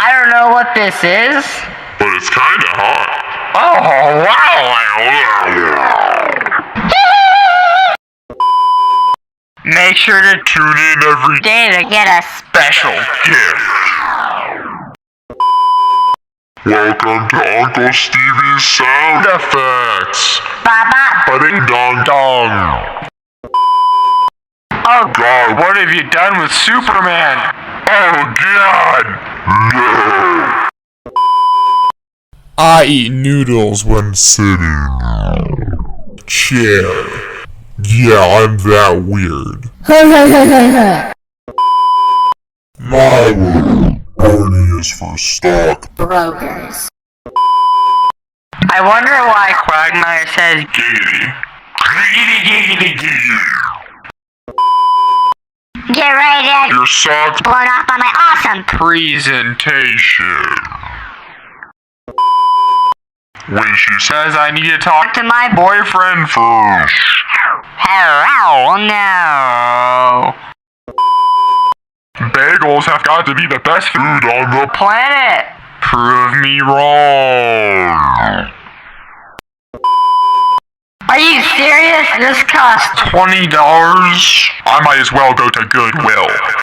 I don't know what this is. But it's kinda hot. Oh, wow. Make sure to Tune in every day to get a special gift. Welcome to Uncle Stevie's sound effects. Baba. Ding dong dong. Oh God, what have you done with Superman? Oh God! No! I eat noodles when sitting. Chair. Yeah, I'm that weird. My word. Barney is for stock brokers. I wonder why Quagmire says Giggity. Giggity giggity giggity. Get ready to Your socks blown off by my awesome presentation. When she says I need to talk to my boyfriend first. Hello, no. Bagels have got to be the best food on the Planet. Prove me wrong. Are you serious? This costs $20? I might as well go to Goodwill.